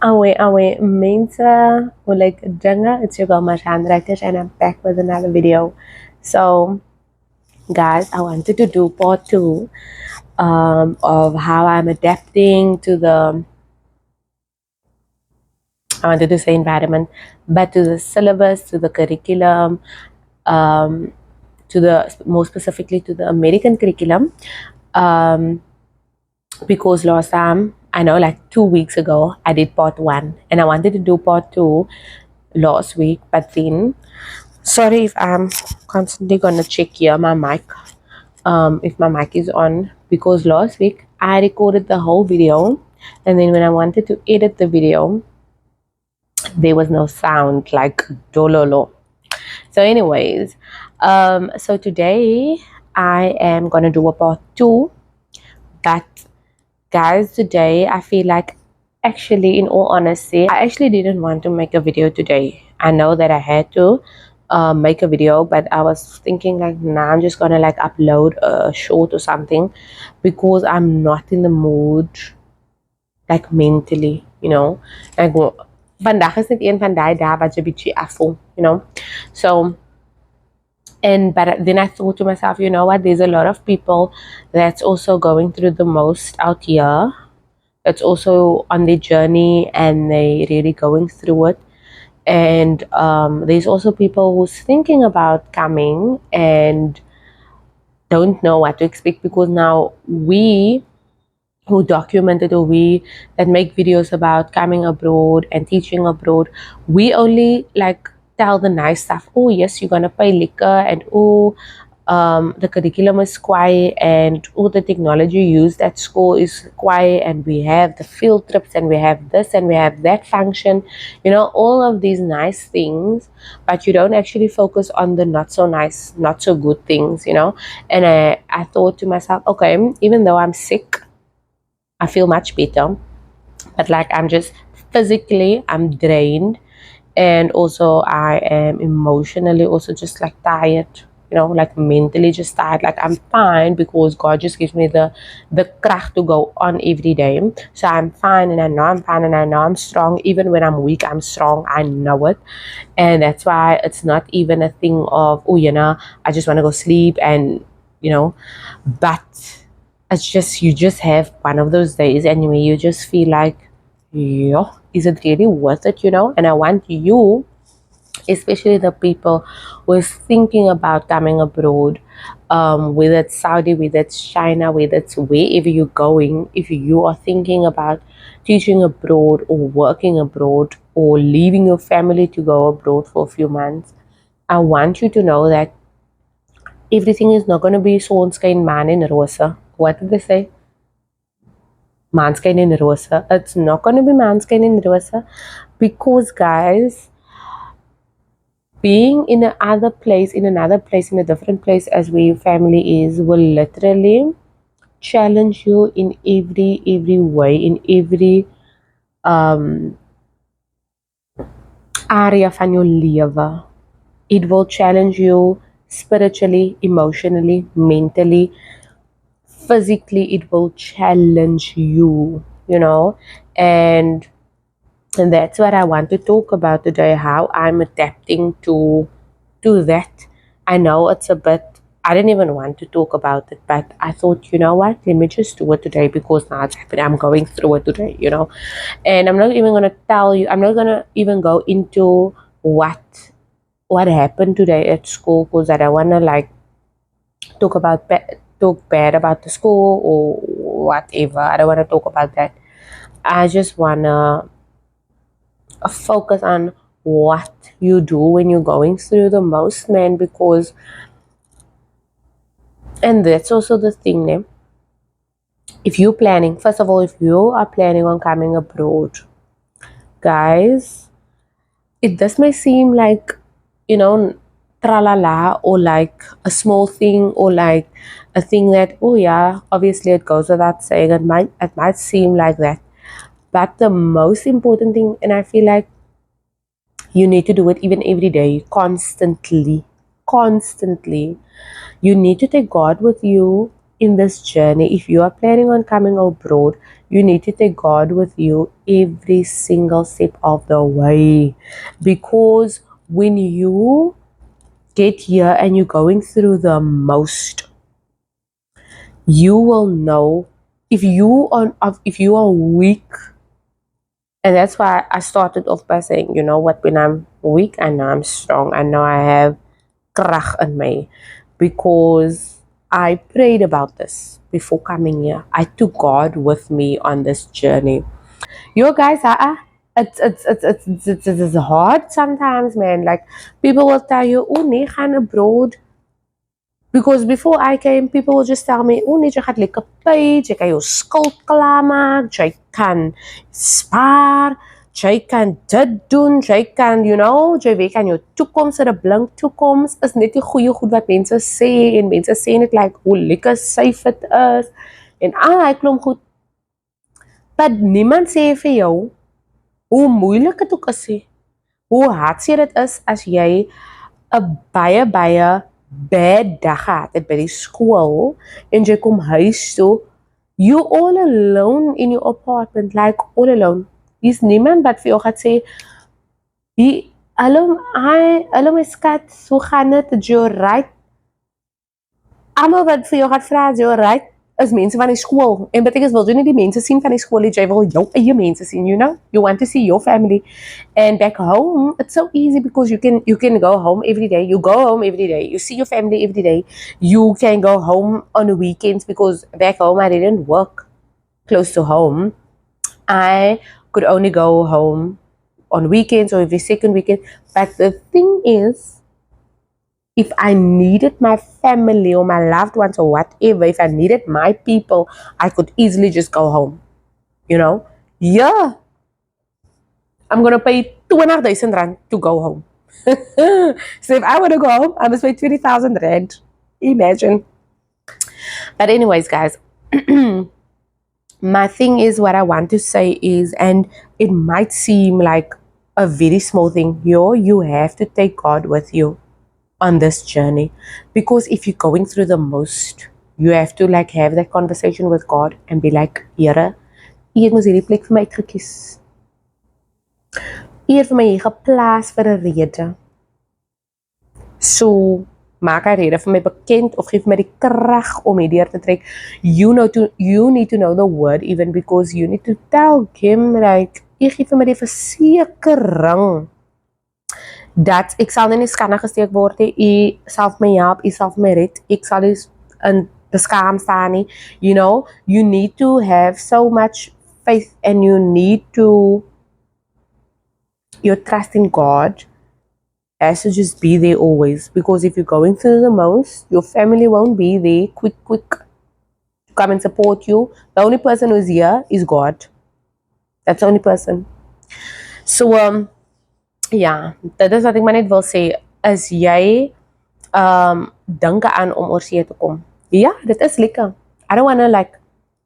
Awe Mensa or like Jenga, it's your girl Marshan Rakesh and I'm back with another video. So guys, I wanted to do part two of how I'm adapting to the I wanted to say environment, but to the syllabus, to the curriculum, um, to the more specifically to the American curriculum. Um, because last time I know like 2 weeks ago I did part one and I wanted to do part two last week, but then sorry if I'm constantly gonna check here my mic, if my mic is on, because last week I recorded the whole video and then when I wanted to edit the video there was no sound, like dololo. So anyways, so today I am gonna do a part two, but guys, today I feel like, actually in all honesty, I actually didn't want to make a video today. I know that I had to make a video, but I was thinking like, nah, I'm just gonna like upload a short or something because I'm not in the mood, like mentally, like vandag is net een van die dae wat jy bietjie afvoel, so. And but then I thought to myself, you know what, there's a lot of people that's also going through the most out here, that's also on their journey and they really going through it. And there's also people who's thinking about coming and don't know what to expect, because now we who documented, or we that make videos about coming abroad and teaching abroad, we only like tell the nice stuff. Oh yes, you're gonna pay liquor, and oh the curriculum is quiet, and all the technology used at school is quiet, and we have the field trips, and we have this and we have that function, all of these nice things, but you don't actually focus on the not so nice, not so good things, and I thought to myself, okay, even though I'm sick, I feel much better, but like I'm just physically, I'm drained, and also I am emotionally also just like tired, like mentally just tired. Like I'm fine because God just gives me the kracht to go on every day. So I'm fine, and I know I'm fine, and I know I'm strong. Even when I'm weak, I'm strong. I know it, and that's why it's not even a thing of, oh, I just want to go sleep, and but it's just, you just have one of those days anyway, you just feel like, yeah, is it really worth it, and I want you, especially the people who is thinking about coming abroad, whether it's Saudi, whether it's China, whether it's wherever you're going, if you are thinking about teaching abroad or working abroad or leaving your family to go abroad for a few months, I want you to know that everything is not going to be sonskyn, man in rosa. What did they say? Manskyn in rosa. It's not going to be manskyn in rosa, because guys, being in another place, in a different place as where your family is, will literally challenge you in every way, in every area van jou lewe. It will challenge you spiritually, emotionally, mentally, physically. It will challenge you, and that's what I want to talk about today, how I'm adapting to that. I know it's a bit, I didn't even want to talk about it, but I thought, you know what, let me just do it today, because now it's happening. I'm going through it today, and I'm not even going to tell you, I'm not going to even go into what happened today at school, because I don't want to like talk bad about the school or whatever. I don't want to talk about that. I just want to focus on what you do when you're going through the most, man, because, and that's also the thing, ne? If you're planning, first of all, if you are planning on coming abroad, guys, this may seem like, tralala, or like a small thing, or like a thing that, oh yeah, obviously it goes without saying, it might seem like that, but the most important thing, and I feel like you need to do it even every day, constantly. You need to take God with you in this journey, if you are planning on coming abroad, you need to take God with you every single step of the way. Because when you get here and you're going through the most, you will know if you are weak. And that's why I started off by saying, you know what, when I'm weak, I know I'm strong. I know I have krach in me, because I prayed about this before coming here. I took God with me on this journey. You guys, it's hard sometimes, man. Like, people will tell you, oh nee, gaan abroad. Because before I came, people would just tell me, oh nee, jy gaan lekker pay, jy kan jou skuld klaarmaak, jy kan spaar, jy kan dit doen, jy kan, jy weet aan jou toekoms, 'n blink toekoms, is net die goeie goed wat mense sê, en mense sê net like, hoe lekker safe dit is, en hy klomp goed, maar niemand sê vir jou, hoe moeilik het ook is, hoe hartseer dit is, as jy 'n baie bad dag gehad het by die skool, en jy kom huis toe, you all alone in your apartment, like all alone. Is niemand wat vir jou gaat sê, hallo my skat, hoe gaan dit, is jy right? Almal wat vir jou gaat vra, is jy right, is mense van die skool, en betekens wil jy nie die mense sien van die skool, jy wil jou eie mense sien, you want to see your family. And back home, it's so easy, because you can go home every day, you go home every day, you see your family every day, you can go home on the weekends, because back home I didn't work close to home, I could only go home on weekends or every second weekend. But the thing is, if I needed my family or my loved ones or whatever, if I needed my people, I could easily just go home. Yeah, I'm going to pay 20,000 rand to go home. So if I want to go home, I must pay 20,000 rand. Imagine. But anyways, guys, my thing is, what I want to say is, and it might seem like a very small thing, you have to take God with you on this journey, because if you're going through the most, you have to like have that conversation with God and be like, Here, U het mos hierdie plek vir my uitgekies. U het vir my hier geplaas vir 'n rede. So maak hy rede vir my bekend, of geef my die krag om hierdeur te trek. You need to know the word, even because you need to tell him, like, U gee vir my die versekering dat ek sal nie skande gesteek word nie, U sal my help, U sal my red, ek sal nie in beskaam staan nie. You need to have so much faith, and you need to, your trust in God has to just be there always, because if you're going through the most, your family won't be there quick to come and support you. The only person who's here is God. That's the only person. So ja, dit is wat ek maar net wil sê, as jy dink aan om oorsee te kom, ja, dit is lekker. I don't want to like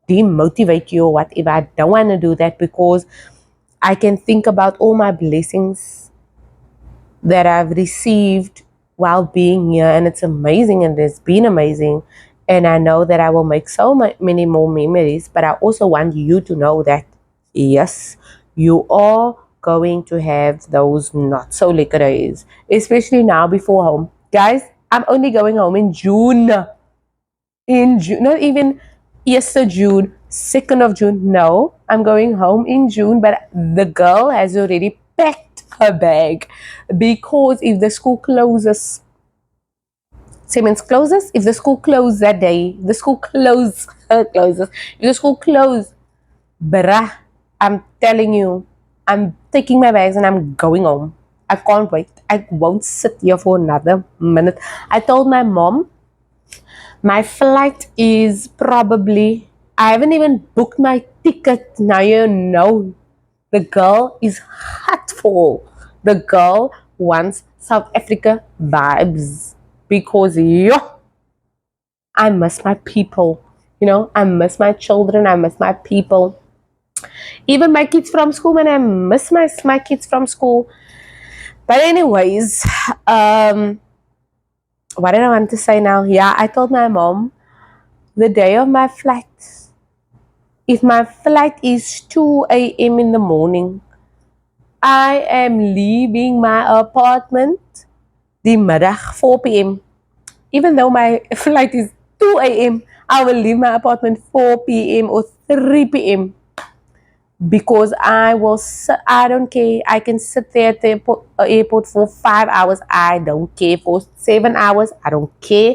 demotivate you or whatever. I don't want to do that, because I can think about all my blessings that I've received while being here, and it's amazing, and it's been amazing, and I know that I will make so many more memories. But I also want you to know that yes, you are going to have those not so lekker days, especially now before home. Guys, I'm only going home in June. Not even 1st June, 2nd of June. No, I'm going home in June, but the girl has already packed her bag, because if the school closes, Siemens closes, if the school closes that day, the school closes, if the school closes, bruh, I'm telling you, I'm taking my bags and I'm going home. I can't wait. I won't sit here for another minute. I told my mom, my flight is probably, I haven't even booked my ticket. Now you know, the girl is hot full. The girl wants South Africa vibes, because I miss my people. I miss my children. I miss my people. Even my kids from school, and I miss my kids from school. But anyways, what did I want to say now? Yeah, I told my mom, the day of my flight, if my flight is 2 a.m. in the morning, I am leaving my apartment the middag 4 p.m. Even though my flight is 2 a.m., I will leave my apartment 4 p.m. or 3 p.m. because I don't care. I can sit there at the airport for 5 hours. I don't care. For 7 hours, I don't care.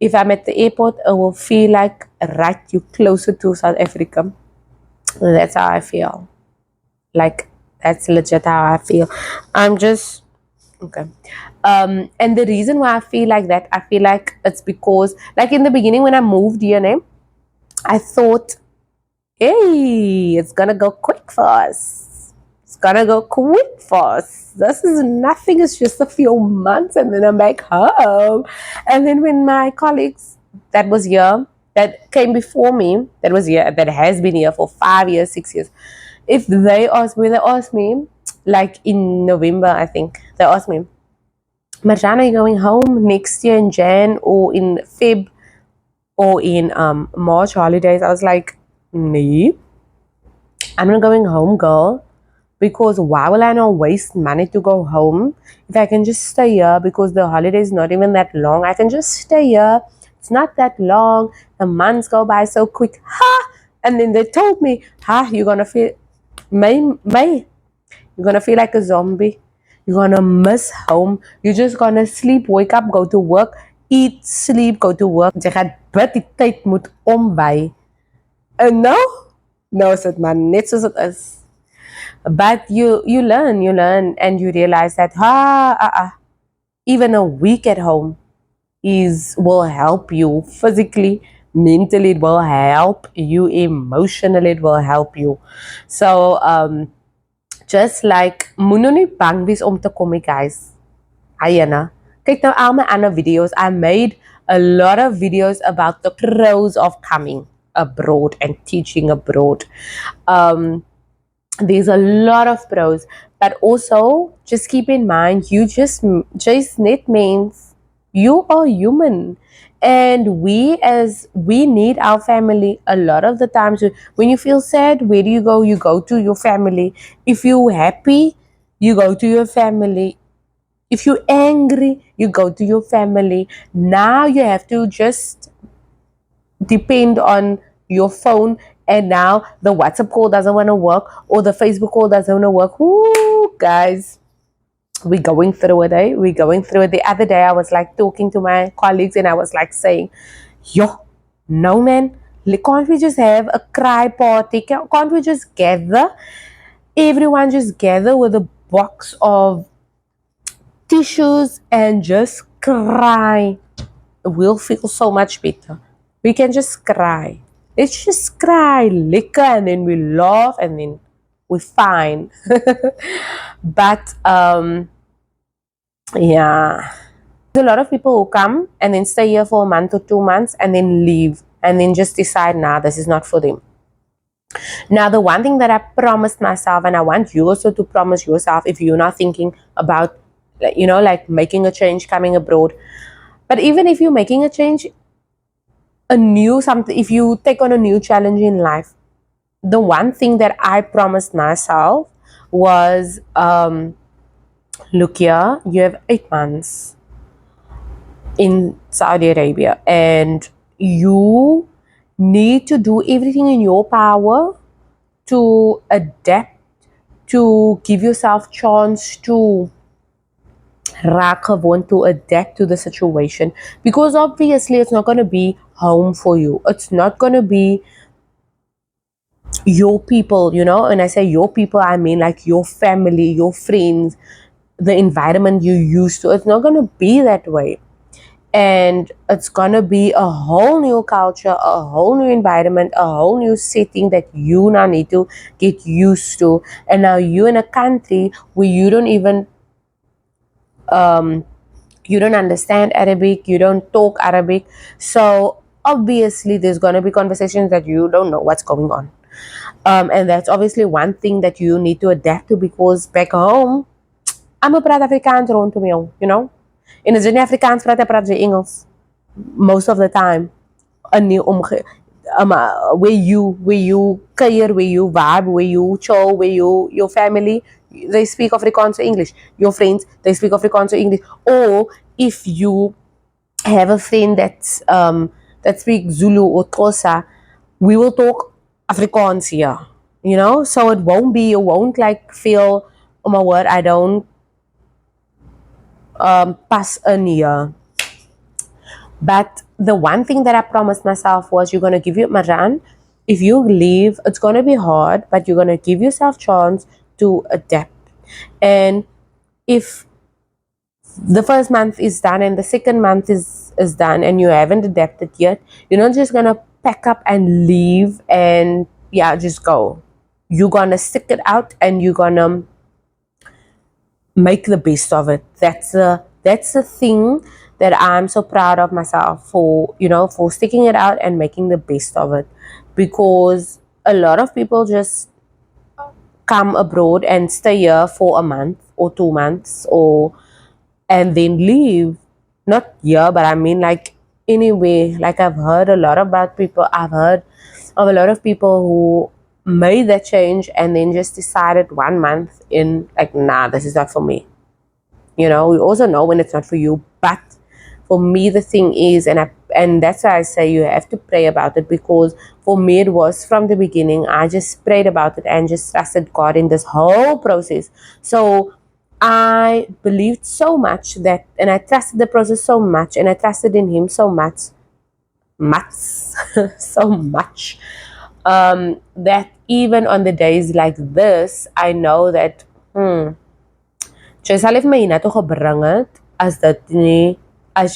If I'm at the airport, I will feel like right you closer to South Africa. That's how I feel. Like that's legit how I feel. I'm just okay. And the reason why I feel like that, I feel like it's because like in the beginning when I moved here, I thought, hey, it's gonna go quick for us. It's gonna go quick for us. This is nothing, it's just a few months and then I'm back home. And then when my colleagues that was here, that came before me, that was here, that has been here for 5 years, 6 years, if they asked me, like in November, I think, they asked me, Marjana, are you going home next year in Jan or in Feb or in March holidays? I was like, no, I'm not going home, girl. Because why will I not waste money to go home if I can just stay here? Because the holiday is not even that long. I can just stay here. It's not that long. The months go by so quick. Ha! And then they told me, ha, you're gonna feel May. You're gonna feel like a zombie. You're gonna miss home. You're just gonna sleep, wake up, go to work, eat, sleep, go to work. Jy gaan bid die tyd moet omby. En nou? Nou is dit maar net soos dit is. But you learn and you realize that even a week at home will help you physically, mentally, it will help you emotionally, it will help you. So just like moenie nie bang wees om te kom, guys. Ayana. Kyk nou al my ander videos. I made a lot of videos about the pros of coming abroad and teaching abroad. There's a lot of pros, but also just keep in mind, you just net means you are human, and we need our family. A lot of the times when you feel sad, where do you go? You go to your family. If you're happy, you go to your family. If you're angry, you go to your family. Now you have to just depend on your phone, and now the WhatsApp call doesn't want to work or the Facebook call doesn't want to work. Ooh, guys, we're going through it, eh? We're going through it. The other day I was like talking to my colleagues and I was like saying, yo, no man, can't we just have a cry party? Can't we just gather? Everyone just gather with a box of tissues and just cry. We'll feel so much better. We can just cry. Let's just cry, liquor, and then we laugh, and then we're fine. But yeah, there's a lot of people who come and then stay here for a month or 2 months and then leave and then just decide, nah, this is not for them. Now, the one thing that I promised myself, and I want you also to promise yourself, if you're not thinking about, like making a change, coming abroad, but even if you're making a change, if you take on a new challenge in life, the one thing that I promised myself was, look here, you have 8 months in Saudi Arabia and you need to do everything in your power to adapt, to give yourself chance to want to adapt to the situation, because obviously it's not going to be home for you. It's not going to be your people, and I say your people, I mean like your family, your friends, the environment you used to. It's not going to be that way, and it's going to be a whole new culture, a whole new environment, a whole new setting that you now need to get used to. And now you're in a country where you don't even you don't understand Arabic, you don't talk Arabic, so obviously there's going to be conversations that you don't know what's going on. And that's obviously one thing that you need to adapt to, because back home, I'm a praat Afrikaans rondom jou, In 'n Afrikaans praat jy Engels most of the time. 'n nie where you kuier, where you vibe, where you chill, where your family they speak Afrikaans or English. Your friends they speak Afrikaans or English. Or if you have a friend that speaks Zulu or Xhosa, we will talk Afrikaans here. So it won't be, you won't like feel, oh my word, I don't pass in here. But the one thing that I promised myself was, you're gonna give it my run. If you leave, it's gonna be hard, but you're gonna give yourself chance to adapt. And if the first month is done and the second month is done and you haven't adapted yet, you're not just gonna pack up and leave and yeah, just go. You're gonna stick it out and you're gonna make the best of it. That's the thing that I'm so proud of myself for, for sticking it out and making the best of it. Because a lot of people just come abroad and stay here for a month or 2 months and then leave. Not here, but I mean like anyway. Like I've heard a lot about people. I've heard of a lot of people who made that change and then just decided 1 month in, like, nah, this is not for me. We also know when it's not for you, but for me the thing is, and that's why I say you have to pray about it, because for me it was from the beginning. I just prayed about it and just trusted God in this whole process. So I believed so much that, and I trusted the process so much, and I trusted in Him so much, so much, that even on the days like this, I know that, jy sal vir my hiernatoe gebring het, as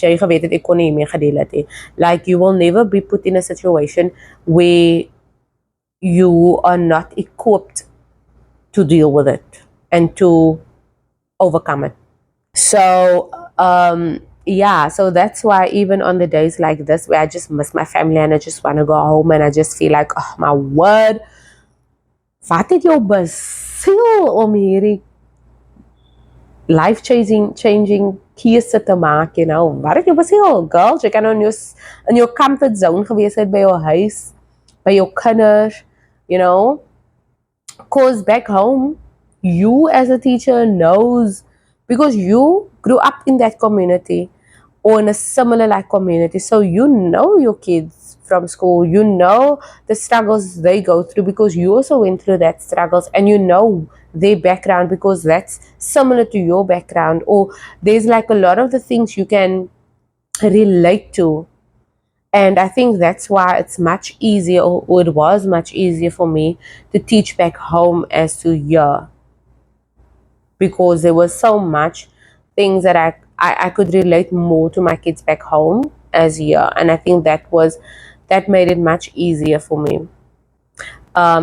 jy geweet het ek kon nie meer gedeel het. Like, you will never be put in a situation where you are not equipped to deal with it and to overcome it. So yeah, so that's why even on the days like this where I just miss my family and I just want to go home and I just feel like, oh my word, wat het jou besiel om hierdie life changing keuse te maak, wat het jou besiel, girl? Jy kan in jou comfort zone gewees het, by jou huis, by jou kinders, because back home, you as a teacher knows, because you grew up in that community or in a similar like community, so you know your kids from school, you know the struggles they go through because you also went through that struggles, and you know their background because that's similar to your background, or there's like a lot of the things you can relate to. And I think that's why it's much easier, or it was much easier for me to teach back home as to here, because there was so much things that I could relate more to my kids back home as here, and I think that made it much easier for me.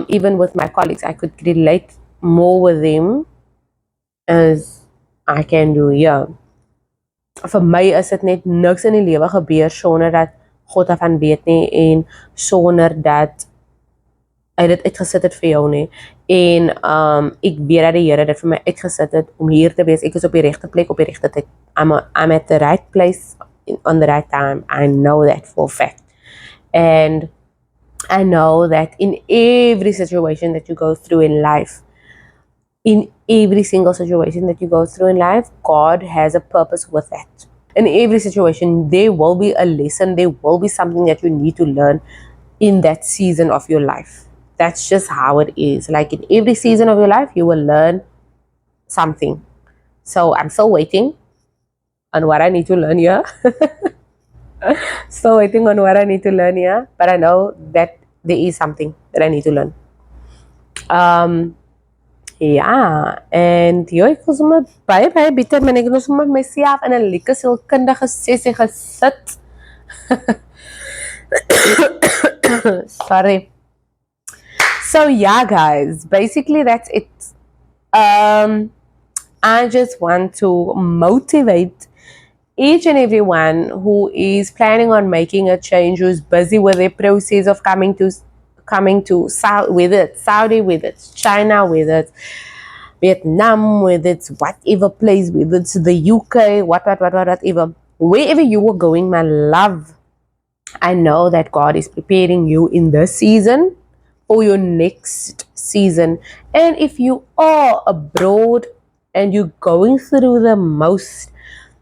Even with my colleagues, I could relate more with them as I can do here. Vir my is dit net niks in die lewe gebeur sonder dat God daarvan weet nie, en sonder dat hy dit uitgesit het vir jou nie. En ek weet dat die Here dit vir my uitgesit het om hier te wees. Ek is op die regte plek op die regte tyd. I'm at the right place on the right time. I know that for a fact. And I know that in every situation that you go through in life, in every single situation that you go through in life, God has a purpose with that. In every situation, there will be a lesson, there will be something that you need to learn in that season of your life. That's just how it is. Like, in every season of your life, you will learn something. So I'm still waiting on what I need to learn here. Still waiting on what I need to learn here. But I know that there is something that I need to learn. Ja, en ek voel sommer baie bitter, maar ek het nog sommer myself in 'n lekker sielkundige sessie gesit. Sorry. So yeah, guys, basically that's it. I just want to motivate each and everyone who is planning on making a change, who's busy with their process of coming to Saudi, with it China, with it Vietnam, with it whatever place, with it the UK, whatever, wherever you were going, my love, I know that God is preparing you in this season for your next season. And if you are abroad and you're going through the most,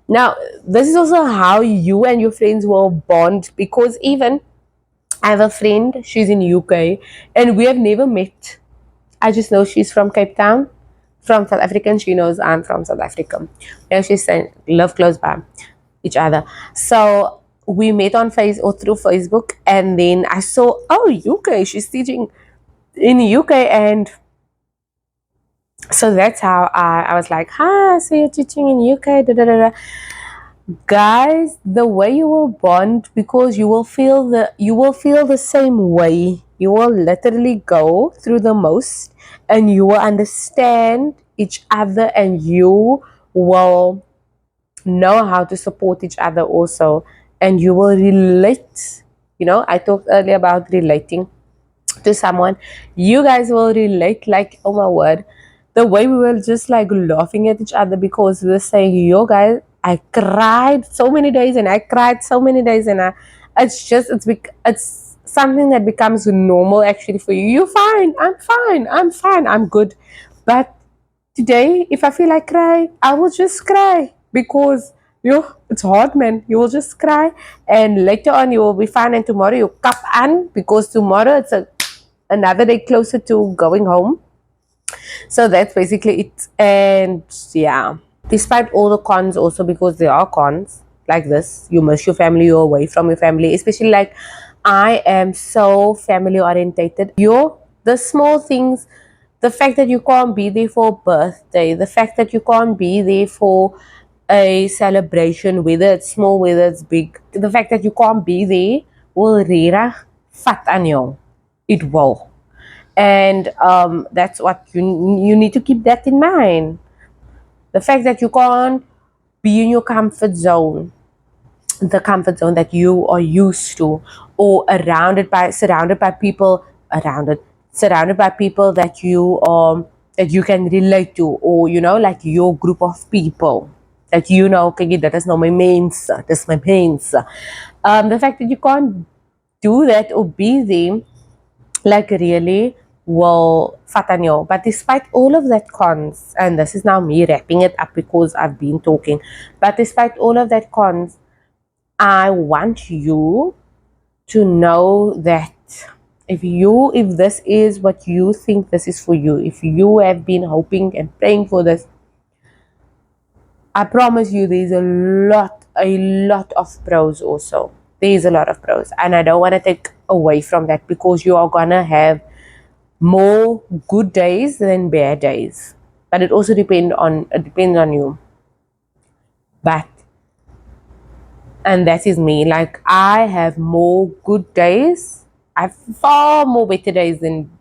now this is also how you and your friends will bond, because even I have a friend, she's in UK and we have never met. I just know she's from Cape Town, from South Africa, and she knows I'm from South Africa. And she's saying live close by each other. So we met on Face or through Facebook, and then I saw, oh, UK, she's teaching in the UK, and so that's how I was like, hi, so you're teaching in UK, da da da da. Guys, the way you will bond, because you will feel the same way. You will literally go through the most, and you will understand each other, and you will know how to support each other also, and you will relate. I talked earlier about relating to someone. You guys will relate, like, oh my word, the way we were just like laughing at each other, because we were saying, yo guys, I cried so many days and I cried so many days, and it's something that becomes normal actually for you. You're fine, I'm good. But today, if I feel like cry, I will just cry, because it's hard, man. You will just cry, and later on you will be fine, and tomorrow you cup on, because tomorrow it's another day closer to going home. So that's basically it. And yeah, despite all the cons also, because there are cons like this, you miss your family, you're away from your family, especially like I am so family orientated. The small things, the fact that you can't be there for a birthday, the fact that you can't be there for a celebration, whether it's small, whether it's big, the fact that you can't be there will rera fat aan jou. It will. And that's what you need to keep that in mind. The fact that you can't be in your comfort zone, the comfort zone that you are used to, or surrounded by people around it, surrounded by people that you can relate to, or like your group of people that okay, that is not my mains, that's my mains. The fact that you can't do that or be there, like, really will fatanyo. But despite all of that cons, and this is now me wrapping it up because I've been talking, but despite all of that cons, I want you to know that if this is what you think this is for you, if you have been hoping and praying for this, I promise you there's a lot of pros also. There's a lot of pros, and I don't want to take away from that, because you are gonna have more good days than bad days. But it also depends on you. But and that is me. Like, I have more good days. I have far more better days than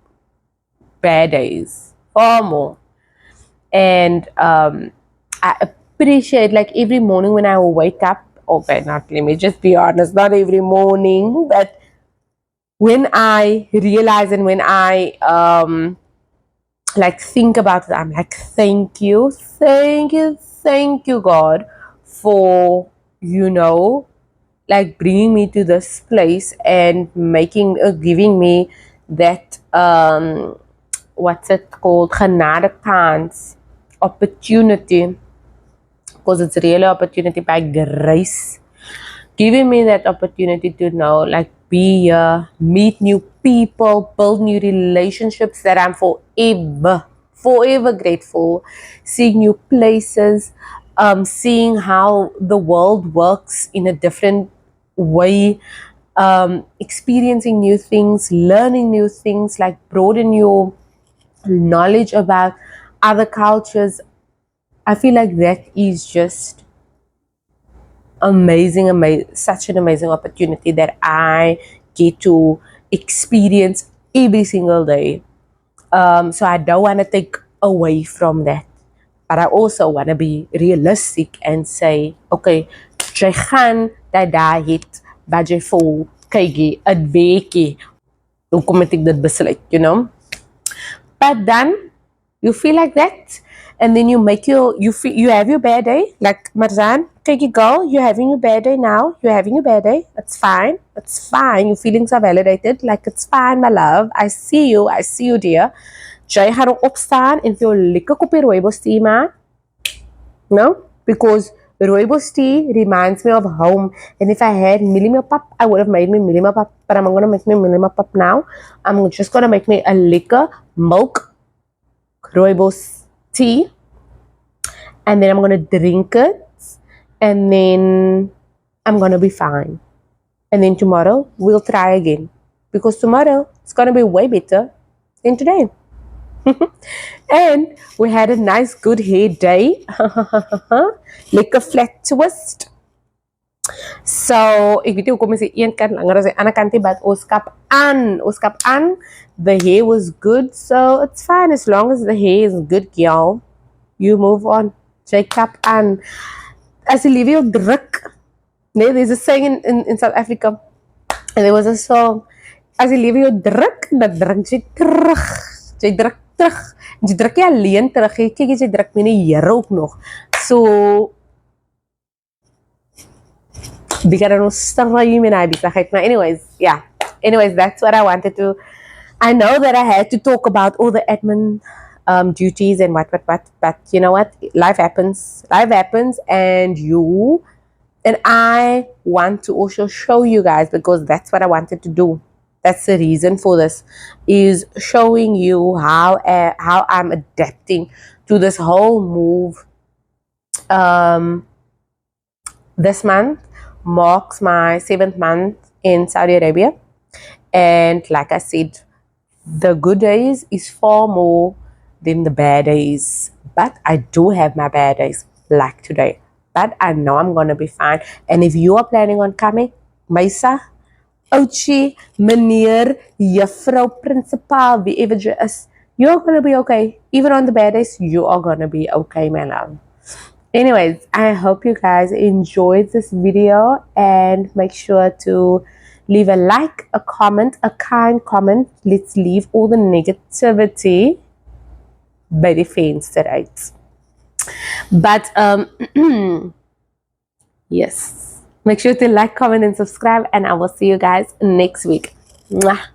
bad days. Far more. And I appreciate, like, every morning when I wake up. Okay, not let me just be honest, not every morning, but when I realize and when I like think about it, I'm like, thank you, God, for like bringing me to this place and giving me that what's it called, genade kans, opportunity, because it's really opportunity by grace, giving me that opportunity to know, like, be here, meet new people, build new relationships that I'm forever grateful, seeing new places, seeing how the world works in a different way, experiencing new things, learning new things, like broaden your knowledge about other cultures. I feel like that is just such an amazing opportunity that I get to experience every single day. So I don't want to take away from that, but I also want to be realistic and say, okay, jy gaan dat daar het wat jy voel, kykie, 'n weekie, hoekom het ek dit besluit. But then you feel like that, and then you have your bad day, like Marzan, take it, girl. You're having your bad day now. You're having your bad day. It's fine. It's fine. Your feelings are validated. Like, it's fine, my love. I see you. I see you, dear. Jy gaan opstaan en vir jou lekker koppie rooibos tea maak. No? Because rooibos tea reminds me of home. And if I had millimilk pop, I would have made me millimilk pop. But I'm going to make me millimilk pop now. I'm just going to make me a liquor milk rooibos tea. And then I'm going to drink it. And then I'm going to be fine. And then tomorrow, we'll try again. Because tomorrow, it's going to be way better than today. And we had a nice good hair day. Lekker flat twist. So, ek weet nie hoekom is die een kant langer as die ander kant nie, but ons kap aan. The hair was good, so it's fine as long as the hair is good, girl. You move on. Jy kap aan. As jy lewe jou druk. Nee, there's a saying in South Africa. And there was a song. As jy lewe jou druk, dan druk jy terug. Jy druk terug. Jy druk jy alleen terug. Jy kyk jy druk met die Here ook nog. So because I don't stream in besigheid. But anyways, yeah. Anyways, that's what I wanted to. I know that I had to talk about all the admin duties and what. But you know what? Life happens. Life happens, and I want to also show you guys, because that's what I wanted to do. That's the reason for this, is showing you how I'm adapting to this whole move. This month marks my 7th month in Saudi Arabia, and like I said, the good days is far more than the bad days. But I do have my bad days, like today. But I know I'm gonna be fine. And if you are planning on coming, Meisa, Ouchie, meneer, juffrou, principal, whoever you is, you're gonna be okay. Even on the bad days, you are gonna be okay, my love. Anyways, I hope you guys enjoyed this video, and make sure to leave a like, a comment, a kind comment. Let's leave all the negativity by the venster uit. But yes, make sure to like, comment, and subscribe, and I will see you guys next week. Mwah.